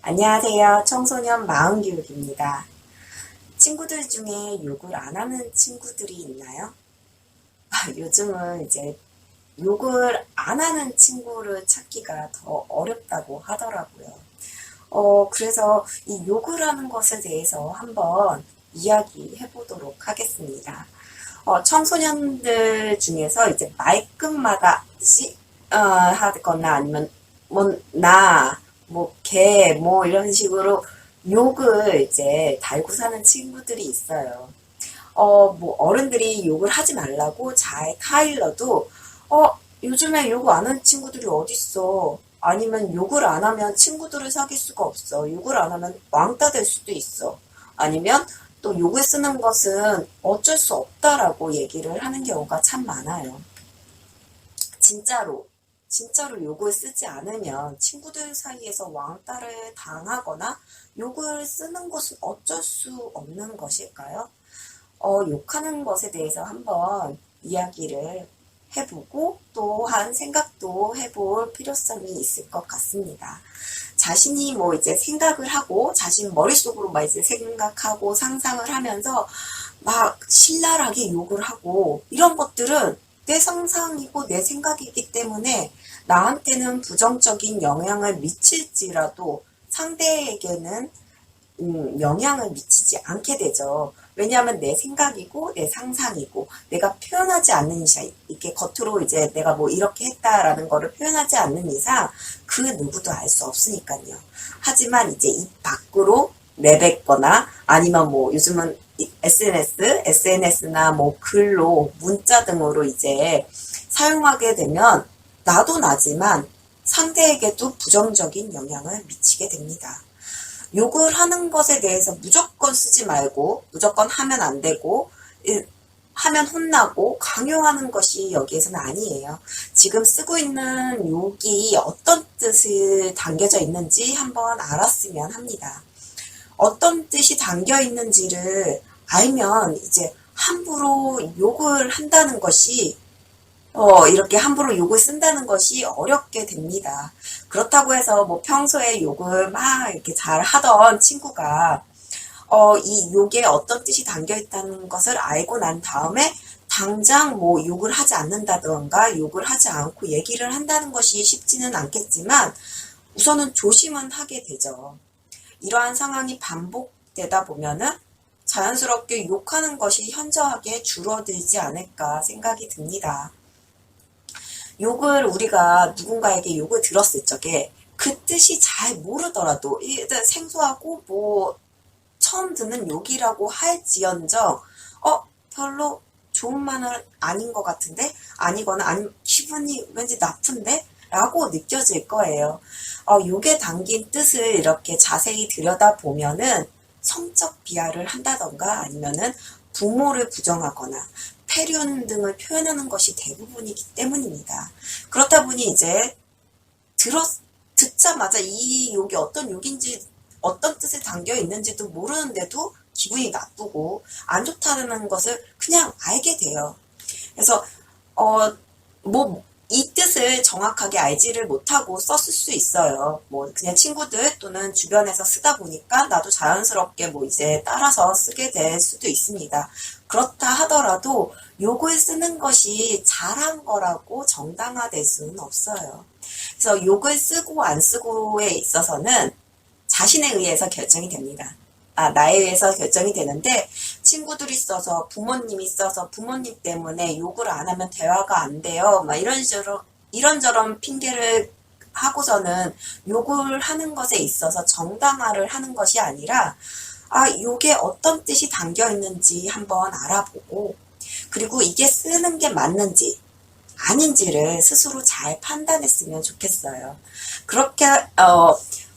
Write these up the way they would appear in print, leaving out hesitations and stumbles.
안녕하세요. 청소년 마음교육입니다. 친구들 중에 욕을 안 하는 친구들이 있나요? 요즘은 이제 욕을 안 하는 친구를 찾기가 더 어렵다고 하더라고요. 그래서 이 욕을 하는 것에 대해서 한번 이야기해 보도록 하겠습니다. 청소년들 중에서 이제 말끝마다 하거나 아니면 걔, 이런 식으로 욕을 이제 달고 사는 친구들이 있어요. 어른들이 욕을 하지 말라고 잘 타일러도, 요즘에 욕 안 하는 친구들이 어딨어. 아니면 욕을 안 하면 친구들을 사귈 수가 없어. 욕을 안 하면 왕따 될 수도 있어. 아니면 또 욕을 쓰는 것은 어쩔 수 없다라고 얘기를 하는 경우가 참 많아요. 진짜로, 진짜로 욕을 쓰지 않으면 친구들 사이에서 왕따를 당하거나 욕을 쓰는 것은 어쩔 수 없는 것일까요? 욕하는 것에 대해서 한번 이야기를 해보고 또한 생각도 해볼 필요성이 있을 것 같습니다. 자신이 이제 생각을 하고 자신 머릿속으로 막 이제 생각하고 상상을 하면서 막 신랄하게 욕을 하고 이런 것들은 내 상상이고 내 생각이기 때문에 나한테는 부정적인 영향을 미칠지라도 상대에게는 영향을 미치지 않게 되죠. 왜냐하면 내 생각이고 내 상상이고 내가 표현하지 않는 이상 이렇게 겉으로 이제 내가 이렇게 했다라는 거를 표현하지 않는 이상 그 누구도 알 수 없으니까요. 하지만 이제 입 밖으로 내뱉거나 아니면 요즘은 SNS나 글로 문자 등으로 이제 사용하게 되면 나도 나지만 상대에게도 부정적인 영향을 미치게 됩니다. 욕을 하는 것에 대해서 무조건 쓰지 말고 무조건 하면 안 되고 하면 혼나고 강요하는 것이 여기에서는 아니에요. 지금 쓰고 있는 욕이 어떤 뜻이 담겨져 있는지 한번 알았으면 합니다. 어떤 뜻이 담겨 있는지를 알면 이제 함부로 욕을 한다는 것이 이렇게 함부로 욕을 쓴다는 것이 어렵게 됩니다. 그렇다고 해서 평소에 욕을 막 이렇게 잘 하던 친구가, 이 욕에 어떤 뜻이 담겨 있다는 것을 알고 난 다음에 당장 욕을 하지 않는다던가 욕을 하지 않고 얘기를 한다는 것이 쉽지는 않겠지만 우선은 조심은 하게 되죠. 이러한 상황이 반복되다 보면은 자연스럽게 욕하는 것이 현저하게 줄어들지 않을까 생각이 듭니다. 욕을 우리가 누군가에게 욕을 들었을 적에 그 뜻이 잘 모르더라도 일단 생소하고 처음 듣는 욕이라고 할지언정 별로 좋은 말은 아닌 것 같은데 아니거나 아니면 기분이 왠지 나쁜데 라고 느껴질 거예요. 욕에 담긴 뜻을 이렇게 자세히 들여다보면은 성적 비하를 한다던가 아니면은 부모를 부정하거나 폐륜 등을 표현하는 것이 대부분이기 때문입니다. 그렇다 보니 이제 듣자마자 이 욕이 어떤 욕인지 어떤 뜻에 담겨 있는지도 모르는데도 기분이 나쁘고 안 좋다는 것을 그냥 알게 돼요. 그래서 이 뜻을 정확하게 알지를 못하고 썼을 수 있어요. 그냥 친구들 또는 주변에서 쓰다 보니까 나도 자연스럽게 이제 따라서 쓰게 될 수도 있습니다. 그렇다 하더라도 욕을 쓰는 것이 잘한 거라고 정당화될 수는 없어요. 그래서 욕을 쓰고 안 쓰고에 있어서는 자신에 의해서 결정이 됩니다. 나에 의해서 결정이 되는데 친구들이 써서 부모님이 써서 부모님 때문에 욕을 안 하면 대화가 안 돼요. 이런저런 핑계를 하고서는 욕을 하는 것에 있어서 정당화를 하는 것이 아니라 욕에 어떤 뜻이 담겨 있는지 한번 알아보고 그리고 이게 쓰는 게 맞는지 아닌지를 스스로 잘 판단했으면 좋겠어요. 그렇게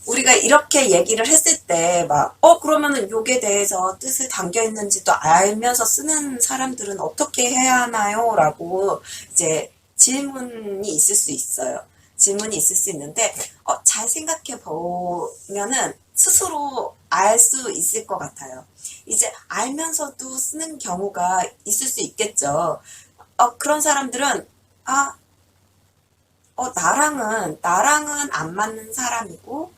우리가 이렇게 얘기를 했을 때 그러면은 욕에 대해서 뜻을 담겨 있는지도 알면서 쓰는 사람들은 어떻게 해야 하나요? 라고 이제 질문이 있을 수 있어요. 질문이 있을 수 있는데 잘 생각해 보면은 스스로 알 수 있을 것 같아요. 이제 알면서도 쓰는 경우가 있을 수 있겠죠. 그런 사람들은 나랑은 안 맞는 사람이고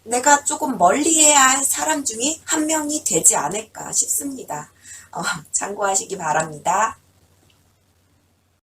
내가 조금 멀리해야 할 사람 중에 한 명이 되지 않을까 싶습니다. 참고하시기 바랍니다.